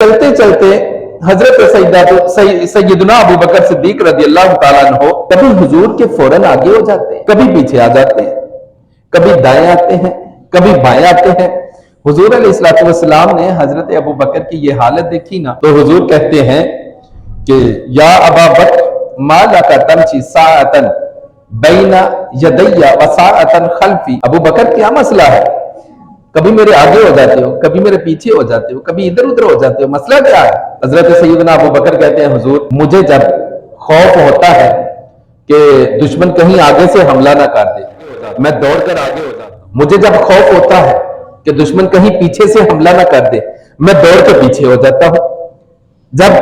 چلتے چلتے حضرت سیدنا ابو بکر صدیق رضی اللہ تعالیٰ عنہ کبھی حضور کے فوراً آگے ہو جاتے ہیں، کبھی پیچھے آ جاتے ہیں، کبھی دائیں آتے ہیں، کبھی بائیں آتے ہیں۔ حضور علیہ السلام نے حضرت ابو بکر کی یہ حالت دیکھی نا تو حضور کہتے ہیں کہ یا ابا بکر ما لک تمشی ساعتا بین یدی و ساعتا خلفی، ابو بکر کیا مسئلہ ہے؟ کبھی میرے آگے ہو جاتے ہو، کبھی میرے پیچھے ہو جاتے ہو، کبھی ادھر ادھر ہو جاتے ہو، مسئلہ کیا ہے؟ حضرت سیدنا ابو بکر کہتے ہیں حضور مجھے جب خوف ہوتا ہے کہ دشمن کہیں آگے سے حملہ نہ کر دے میں دوڑ کر آگے ہو جاتا ہوں، مجھے جب خوف ہوتا ہے کہ دشمن کہیں پیچھے سے حملہ نہ کر دے میں دوڑ کے پیچھے ہو جاتا ہوں۔ جب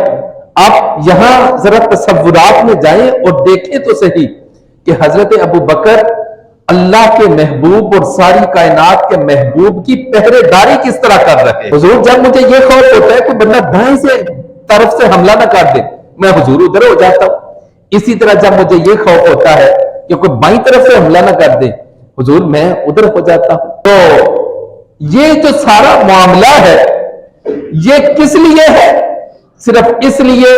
آپ یہاں ذرا تصورات میں جائیں اور دیکھیں تو صحیح کہ حضرت ابو بکر اللہ کے محبوب اور ساری کائنات کے محبوب کی پہرے داری کس طرح کر رہے ہیں۔ حضور جب مجھے یہ خوف ہوتا ہے کہ بندہ دائیں سے طرف سے حملہ نہ کر دے میں حضور ادھر ہو جاتا ہوں، اسی طرح جب مجھے یہ خوف ہوتا ہے کہ کوئی بائیں طرف سے حملہ نہ کر دے حضور میں ادھر ہو جاتا ہوں۔ تو یہ جو سارا معاملہ ہے یہ کس لیے ہے؟ صرف اس لیے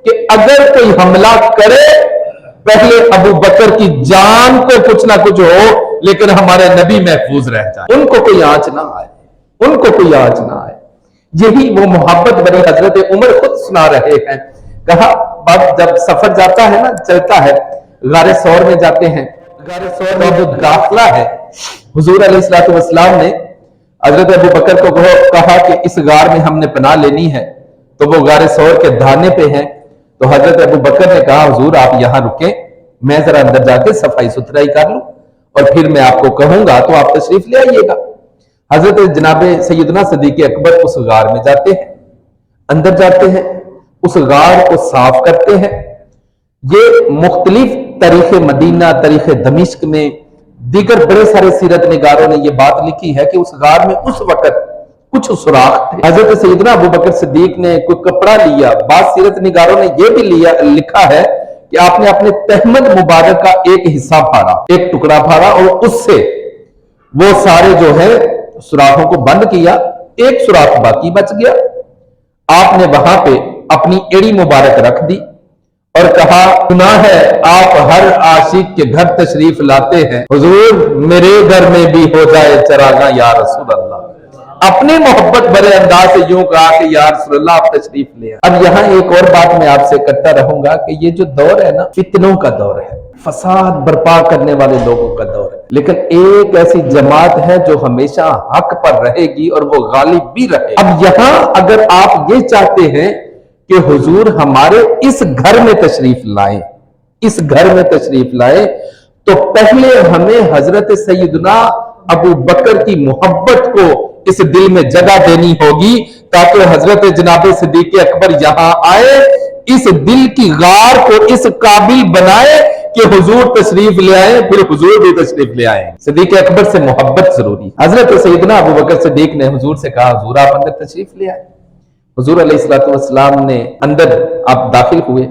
کہ اگر کوئی حملہ کرے پہلے ابو بکر کی جان کو کچھ نہ کچھ ہو لیکن ہمارے نبی محفوظ رہ جائے، ان کو کوئی آنچ نہ آئے، ان کو کوئی آنچ نہ آئے۔ یہی وہ محبت بنی حضرت عمر خود سنا رہے ہیں، کہا جب سفر جاتا ہے نا چلتا ہے غار ثور میں جاتے ہیں، غار ثور میں جو داخلہ ہے حضور علیہ السلام نے حضرت ابو بکر کو کہا کہ اس غار میں ہم نے پناہ لینی ہے، تو وہ غار ثور کے دھانے پہ ہیں، تو حضرت ابو بکر نے کہا حضور آپ یہاں رکیں میں ذرا اندر جا کے صفائی ستھرائی کر لوں اور پھر میں آپ کو کہوں گا تو آپ تشریف لے آئیے گا۔ حضرت جناب سیدنا صدیق اکبر اس غار میں جاتے ہیں، اندر جاتے ہیں، اس غار کو صاف کرتے ہیں۔ یہ مختلف تاریخ مدینہ، تاریخ دمشق میں دیگر بڑے سارے سیرت نگاروں نے یہ بات لکھی ہے کہ اس غار میں اس وقت کچھ سوراخ تھے۔ حضرت سیدنا ابو بکر صدیق نے کوئی کپڑا لیا، بعض سیرت نگاروں نے یہ بھی لکھا ہے کہ آپ نے اپنے تہمد مبارک کا ایک حصہ پھاڑا، ایک ٹکڑا پھاڑا اور اس سے وہ سارے جو ہے سوراخوں کو بند کیا، ایک سوراخ باقی بچ گیا۔ آپ نے وہاں پہ اپنی ایڑی مبارک رکھ دی اور کہا سنا ہے آپ ہر عاشق کے گھر تشریف لاتے ہیں، حضور میرے گھر میں بھی ہو جائے چراغاں یا رسول اللہ۔ اپنی محبت بڑے انداز سے یوں کہا کہ یا رسول اللہ آپ تشریف لے آئے۔ اب یہاں ایک اور بات میں آپ سے کرتا رہوں گا کہ یہ جو دور ہے نا فتنوں کا دور ہے، فساد برپا کرنے والے لوگوں کا دور ہے، لیکن ایک ایسی جماعت ہے جو ہمیشہ حق پر رہے گی اور وہ غالب بھی رہے۔ اب یہاں اگر آپ یہ چاہتے ہیں کہ حضور ہمارے اس گھر میں تشریف لائیں، اس گھر میں تشریف لائیں، تو پہلے ہمیں حضرت سیدنا ابو بکر کی محبت کو اس دل میں جگہ دینی ہوگی تاکہ حضرت جناب صدیق اکبر یہاں آئے، اس دل کی غار کو اس قابل بنائے کہ حضور تشریف لے آئے، پھر حضور بھی تشریف لے آئے۔ صدیق اکبر سے محبت ضروری۔ حضرت سیدنا ابو بکر صدیق نے حضور سے کہا حضور آپ اندر تشریف لے آئے۔ حضور علیہ السلام نے اندر آپ داخل ہوئے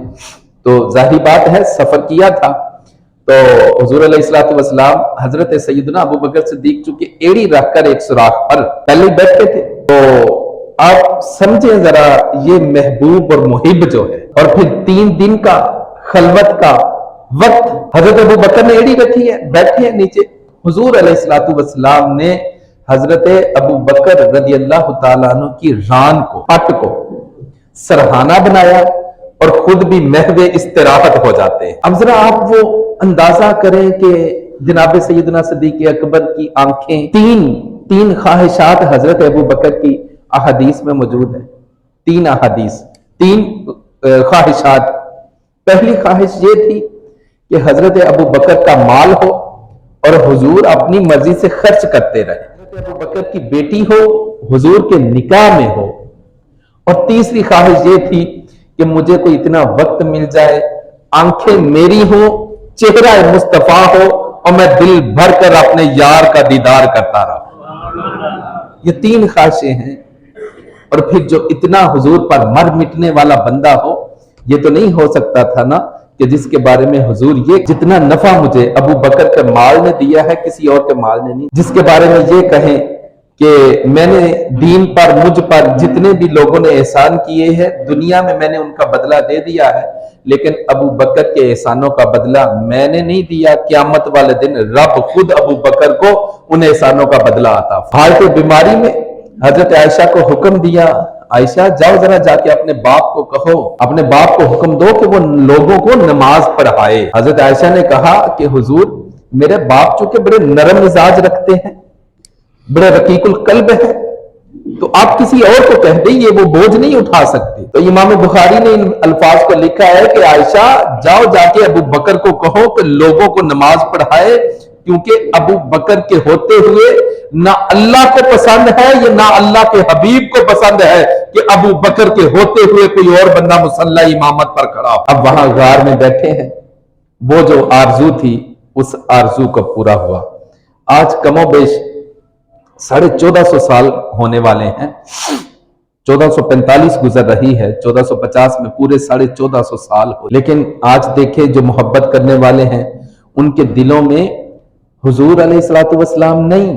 تو ظاہری بات ہے سفر کیا تھا، تو حضور علیہ السلام حضرت سیدنا ابو بکر صدیق چونکہ ایڑی رکھ کر ایک سوراخ پر پہلے بیٹھے تھے، تو آپ سمجھیں ذرا یہ محبوب اور محب جو ہے، اور پھر 3 دن کا خلوت کا وقت حضرت ابو بکر نے ایڑی رکھی ہے، بیٹھے ہیں نیچے۔ حضور علیہ السلام نے حضرت ابو بکر رضی اللہ تعالیٰ عنہ کی ران کو، پٹ کو سرہانہ بنایا اور خود بھی محو استراحت ہو جاتے ہیں۔ اب ذرا آپ وہ اندازہ کریں کہ جناب سیدنا صدیق اکبر کی آنکھیں تین خواہشات حضرت ابو بکر کی احادیث میں موجود ہیں، 3 احادیث، 3 خواہشات۔ پہلی خواہش یہ تھی کہ حضرت ابو بکر کا مال ہو اور حضور اپنی مرضی سے خرچ کرتے رہے، حضرت ابو بکر کی بیٹی ہو حضور کے نکاح میں ہو، اور تیسری خواہش یہ تھی کہ مجھے کوئی اتنا وقت مل جائے، آنکھیں میری ہوں، چہرہ مصطفیٰ ہو اور میں دل بھر کر اپنے یار کا دیدار کرتا رہا۔ یہ 3 خواہشیں ہیں، اور پھر جو اتنا حضور پر مر مٹنے والا بندہ ہو، یہ تو نہیں ہو سکتا تھا نا کہ جس کے بارے میں حضور یہ جتنا نفع مجھے ابو بکر کے مال نے دیا ہے کسی اور کے مال نے نہیں، جس کے بارے میں یہ کہیں کہ میں نے دین پر مجھ پر جتنے بھی لوگوں نے احسان کیے ہیں دنیا میں میں نے ان کا بدلہ دے دیا ہے، لیکن ابو بکر کے احسانوں کا بدلہ میں نے نہیں دیا۔ قیامت والے دن رب خود ابو بکر کو ان احسانوں کا بدلہ آتا۔ حالت بیماری میں حضرت عائشہ کو حکم دیا، عائشہ جاؤ ذرا جا کے اپنے باپ کو کہو، اپنے باپ کو حکم دو کہ وہ لوگوں کو نماز پڑھائے۔ حضرت عائشہ نے کہا کہ حضور میرے باپ چونکہ بڑے نرم مزاج رکھتے ہیں، بڑا رقیق القلب ہے، تو آپ کسی اور کو کہہ دیں، یہ وہ بوجھ نہیں اٹھا سکتے۔ تو امام بخاری نے ان الفاظ کو لکھا ہے کہ عائشہ جاؤ جا کے ابو بکر کو کہو کہ لوگوں کو نماز پڑھائے، کیونکہ ابو بکر کے ہوتے ہوئے نہ اللہ کو پسند ہے یہ نہ اللہ کے حبیب کو پسند ہے کہ ابو بکر کے ہوتے ہوئے کوئی اور بندہ مصلی امامت پر کھڑا ہو۔ اب وہاں غار میں بیٹھے ہیں، وہ جو آرزو تھی اس آرزو کو پورا ہوا۔ آج کم و بیش 1450 سال ہونے والے ہیں، 1445 گزر رہی ہے، 1450 میں پورے 1450 سال ہو، لیکن آج دیکھیں جو محبت کرنے والے ہیں ان کے دلوں میں حضور علیہ السلام نہیں،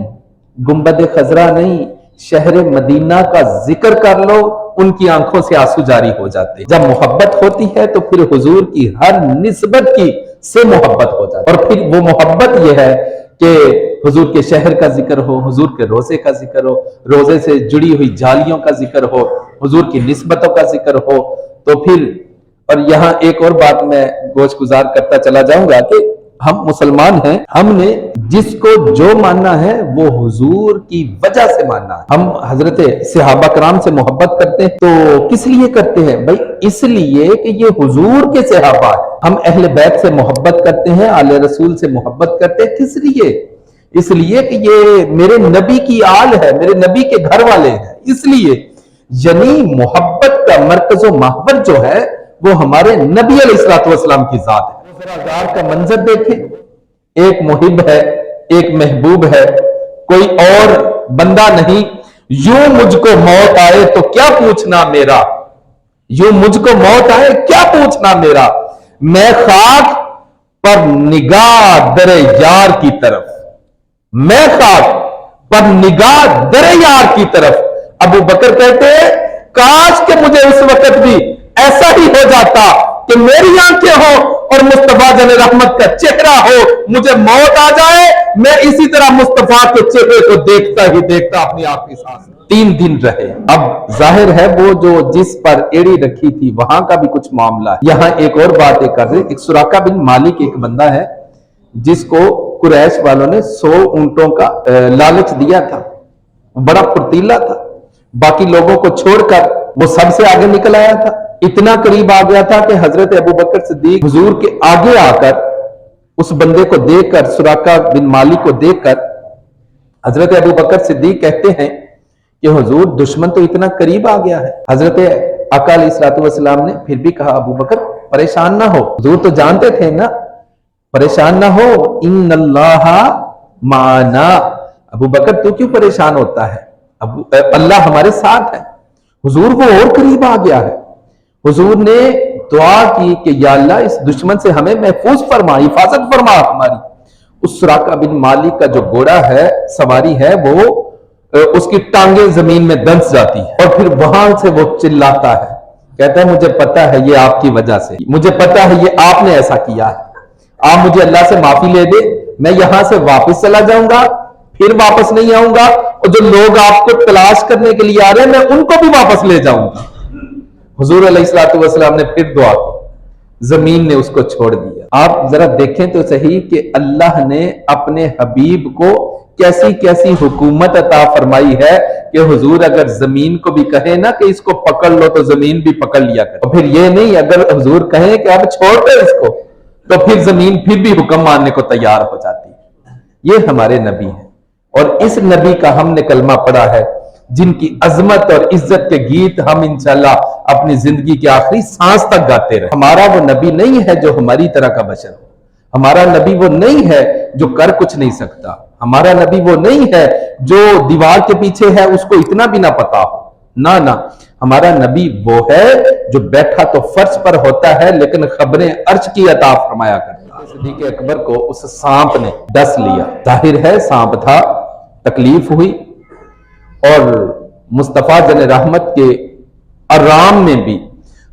گنبد خضرا نہیں، شہر مدینہ کا ذکر کر لو ان کی آنکھوں سے آنسو جاری ہو جاتے۔ جب محبت ہوتی ہے تو پھر حضور کی ہر نسبت کی سے محبت ہو جاتی، اور پھر وہ محبت یہ ہے کہ حضور کے شہر کا ذکر ہو، حضور کے روزے کا ذکر ہو، روزے سے جڑی ہوئی جالیوں کا ذکر ہو، حضور کی نسبتوں کا ذکر ہو، تو پھر اور یہاں ایک اور بات میں گوش گزار کرتا چلا جاؤں گا کہ ہم مسلمان ہیں، ہم نے جس کو جو ماننا ہے وہ حضور کی وجہ سے ماننا ہے۔ ہم حضرت صحابہ کرام سے محبت کرتے ہیں تو کس لیے کرتے ہیں بھائی؟ اس لیے کہ یہ حضور کے صحابہ ہیں۔ ہم اہل بیت سے محبت کرتے ہیں، آل رسول سے محبت کرتے ہیں، کس لیے؟ اس لیے کہ یہ میرے نبی کی آل ہے، میرے نبی کے گھر والے ہیں، اس لیے یعنی محبت کا مرکز و محور جو ہے وہ ہمارے نبی علیہ السلام کی ذات ہے۔ ذرا غار کا منظر دیکھیں، ایک محب ہے، ایک محبوب ہے، کوئی اور بندہ نہیں۔ یوں مجھ کو موت آئے تو کیا پوچھنا میرا، یوں مجھ کو موت آئے کیا پوچھنا میرا، میں خاک پر نگاہ در یار کی طرف، میں خاک پر نگاہ در یار کی طرف۔ ابو بکر کہتے ہیں کاش کہ مجھے اس وقت بھی ایسا ہی ہو جاتا کہ میری آنکھیں ہوں اور مصطفیٰ جن رحمت کا چہرہ ہو، مجھے موت آ جائے میں اسی طرح مصطفیٰ کے چہرے کو دیکھتا ہی دیکھتا اپنی آنکھ کی سانس۔ 3 دن رہے۔ اب ظاہر ہے وہ جو جس پر ایڑی رکھی تھی وہاں کا بھی کچھ معاملہ ہے۔ یہاں ایک اور بات کر رہے، ایک سراقہ بن مالک ایک بندہ ہے جس کو قریش والوں نے 100 اونٹوں کا لالچ دیا تھا، بڑا پرتیلا تھا، باقی لوگوں کو چھوڑ کر وہ سب سے آگے نکل آیا تھا، اتنا قریب آ گیا تھا کہ حضرت ابو بکر صدیق حضور کے آگے آ کر اس بندے کو دیکھ کر، سراقہ بن مالک کو دیکھ کر حضرت ابو بکر صدیق کہتے ہیں کہ حضور دشمن تو اتنا قریب آ گیا ہے۔ حضرت آقا علیہ السلام نے پھر بھی کہا ابو بکر پریشان نہ ہو، حضور تو جانتے تھے نا، پریشان نہ ہو، ان اللہ معنا۔ ابو بکر تو کیوں پریشان ہوتا ہے، اللہ ہمارے ساتھ ہے۔ حضور وہ اور قریب آ گیا ہے۔ حضور نے دعا کی کہ یا اللہ اس دشمن سے ہمیں محفوظ فرما، حفاظت فرما ہماری۔ اس سراقہ بن مالک کا جو گھوڑا ہے، سواری ہے، وہ اس کی ٹانگیں زمین میں دنس جاتی ہے، اور پھر وہاں سے وہ چلاتا ہے، کہتا ہے مجھے پتا ہے یہ آپ کی وجہ سے، مجھے پتا ہے یہ آپ نے ایسا کیا ہے، آپ مجھے اللہ سے معافی لے دے، میں یہاں سے واپس چلا جاؤں گا، پھر واپس نہیں آؤں گا، اور جو لوگ آپ کو تلاش کرنے کے لیے آ رہے ہیں میں ان کو بھی واپس لے جاؤں گا۔ حضور علیہ السلام نے پھر دعا کی، زمین نے اس کو چھوڑ دیا۔ آپ ذرا دیکھیں تو صحیح کہ اللہ نے اپنے حبیب کو کیسی کیسی حکومت عطا فرمائی ہے کہ حضور اگر زمین کو بھی کہے نا کہ اس کو پکڑ لو تو زمین بھی پکڑ لیا کرے، اور پھر یہ نہیں اگر حضور کہیں کہ اب چھوڑ دے اس کو تو پھر زمین پھر بھی حکم ماننے کو تیار ہو جاتی ہے۔ یہ ہمارے نبی ہیں، اور اس نبی کا ہم نے کلمہ پڑھا ہے جن کی عظمت اور عزت کے گیت ہم انشاءاللہ اپنی زندگی کے آخری سانس تک گاتے رہے۔ ہمارا وہ نبی نہیں ہے جو ہماری طرح کا بشر ہو، ہمارا نبی وہ نہیں ہے جو کر کچھ نہیں سکتا، ہمارا نبی وہ نہیں ہے جو دیوار کے پیچھے ہے اس کو اتنا بھی نہ پتا ہو، نہ ہمارا نبی وہ ہے جو بیٹھا تو فرش پر ہوتا ہے لیکن خبریں عرش کی عطا فرمایا کرتا ہے۔ صدیق اکبر کو اس سانپ نے ڈس لیا، ظاہر ہے سانپ تھا، تکلیف ہوئی، اور مصطفیٰ جن رحمت کے آرام میں بھی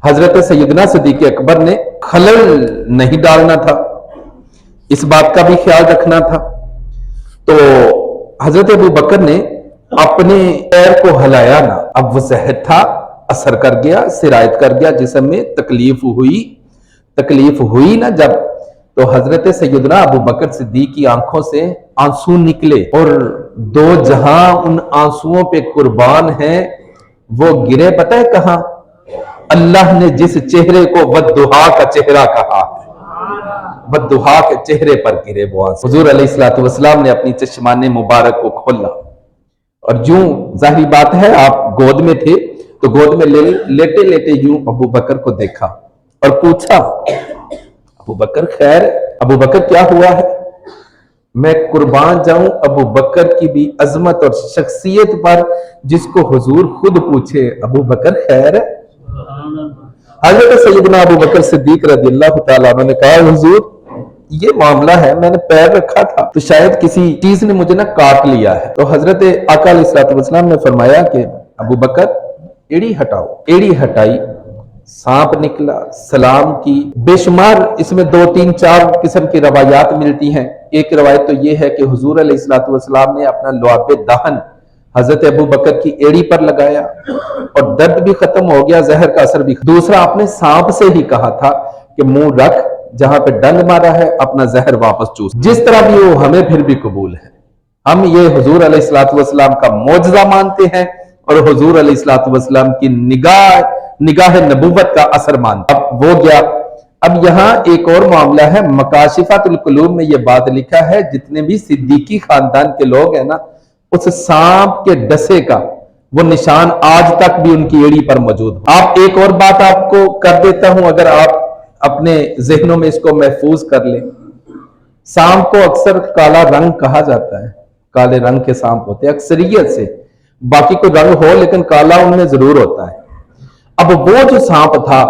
حضرت سیدنا صدیق اکبر نے خلل نہیں ڈالنا تھا، اس بات کا بھی خیال رکھنا تھا۔ تو حضرت ابو بکر نے اپنے پیر کو ہلایا نہ، اب وہ زہر تھا، اثر کر گیا، سرایت کر گیا جسم میں، تکلیف ہوئی نہ جب، تو حضرت سیدنا ابو بکر صدیق کی آنکھوں سے آنسو نکلے، اور دو جہاں ان آنسوؤں پہ قربان ہیں، وہ گرے پتہ ہے کہاں؟ اللہ نے جس چہرے کو والضحیٰ کا چہرہ کہا، والضحیٰ کے چہرے پر گرے وہ آنسو۔ حضور علیہ السلام نے اپنی چشمان مبارک کو کھولا، اور یوں ظاہری بات ہے آپ گود میں تھے تو گود میں لیٹے لیٹے یوں ابو بکر کو دیکھا اور پوچھا، ابو بکر خیر؟ ابو بکر کیا ہوا ہے؟ میں قربان جاؤں ابو بکر کی بھی عظمت اور شخصیت پر جس کو حضور خود پوچھے، ابو بکر خیر ہے؟ حضرت سیدنا ابو بکر صدیق رضی اللہ تعالیٰ عنہ نے کہا، حضور یہ معاملہ ہے، میں نے پیر رکھا تھا تو شاید کسی چیز نے مجھے نہ کاٹ لیا ہے۔ تو حضرت آقا علیہ السلام نے فرمایا کہ ابو بکر ایڑی ہٹاؤ۔ ایڑی ہٹائی، سانپ نکلا، سلام کی۔ بے شمار اس میں 2 3 4 قسم کی روایات ملتی ہیں۔ ایک روایت تو یہ ہے کہ حضور علیہ السلام نے اپنا لعاب دہن حضرت ابو بکر کی ایڑی پر لگایا اور درد بھی ختم ہو گیا، زہر کا اثر بھی۔ دوسرا آپ نے سانپ سے ہی کہا تھا کہ منہ رکھ، جہاں پہ ڈنگ مارا ہے اپنا زہر واپس چوس۔ جس طرح بھی ہو ہمیں پھر بھی قبول ہے، ہم یہ حضور علیہ السلام کا معجزہ مانتے ہیں اور حضور علیہ السلام کی نگاہ نبوت کا اثر مانتے ہیں۔ اب وہ گیا، اب یہاں ایک اور معاملہ ہے، مکاشفۃ القلوب میں یہ بات لکھا ہے، جتنے بھی صدیقی خاندان کے لوگ ہیں نا، اس سانپ کے ڈسے کا وہ نشان آج تک بھی ان کی ایڑی پر موجود ہے۔ آپ ایک اور بات آپ کو کر دیتا ہوں، اگر آپ اپنے ذہنوں میں اس کو محفوظ کر لیں، سانپ کو اکثر کالا رنگ کہا جاتا ہے، کالے رنگ کے سانپ ہوتے ہیں اکثریت سے، باقی کوئی رنگ ہو لیکن کالا ان میں ضرور ہوتا ہے۔ اب وہ جو سانپ تھا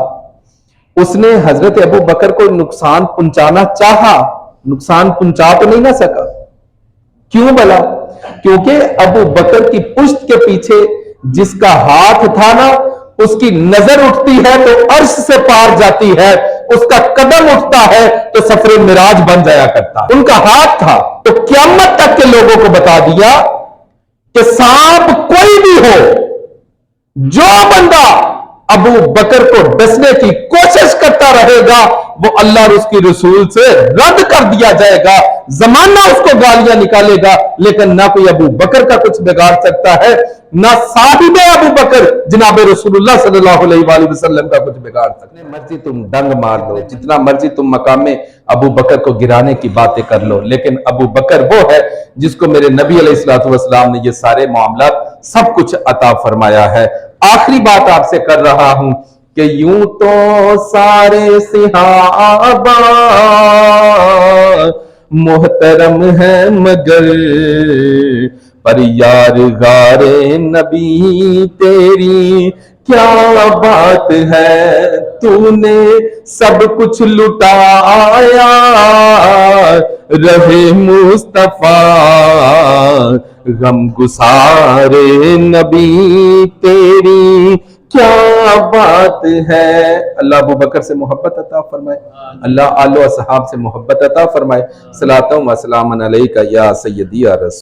اس نے حضرت ابو بکر کو نقصان پہنچانا چاہا، نقصان پہنچا تو نہیں نہ سکا۔ کیوں بلا؟ کیونکہ ابو بکر کی پشت کے پیچھے جس کا ہاتھ تھا نا، اس کی نظر اٹھتی ہے تو عرش سے پار جاتی ہے، اس کا قدم اٹھتا ہے تو سفر معراج بن جایا کرتا ہے۔ ان کا ہاتھ تھا تو قیامت تک کے لوگوں کو بتا دیا کہ سانپ کوئی بھی ہو، جو بندہ ابو بکر کو ڈسنے کی کوشش کرتا رہے گا وہ اللہ اور اس کی رسول سے رد کر دیا جائے گا۔ زمانہ اس کو گالیاں نکالے گا لیکن نہ کوئی ابو بکر کا کچھ بگاڑ سکتا ہے، نہ صاحب ابو بکر جناب رسول اللہ صلی اللہ علیہ وآلہ وسلم کا کچھ بگاڑ سکتا ہے۔ جتنے مرضی تم ڈنگ مار لو، جتنا مرضی تم مقام ابو بکر کو گرانے کی باتیں کر لو، لیکن ابو بکر وہ ہے جس کو میرے نبی علیہ السلام نے یہ سارے معاملات سب کچھ عطا فرمایا ہے۔ آخری بات آپ سے کر رہا ہوں کہ یوں تو سارے صحابہ محترم ہیں مگر پر یار غار نبی تیری کیا بات ہے، تو نے سب کچھ لٹایا رہے مصطفیٰ غم گسار نبی تیری کیا بات ہے۔ اللہ ابو بکر سے محبت عطا فرمائے، اللہ آل و اصحاب سے محبت عطا فرمائے۔ صلاۃ و سلام علیکہ یا سیدی یا رسول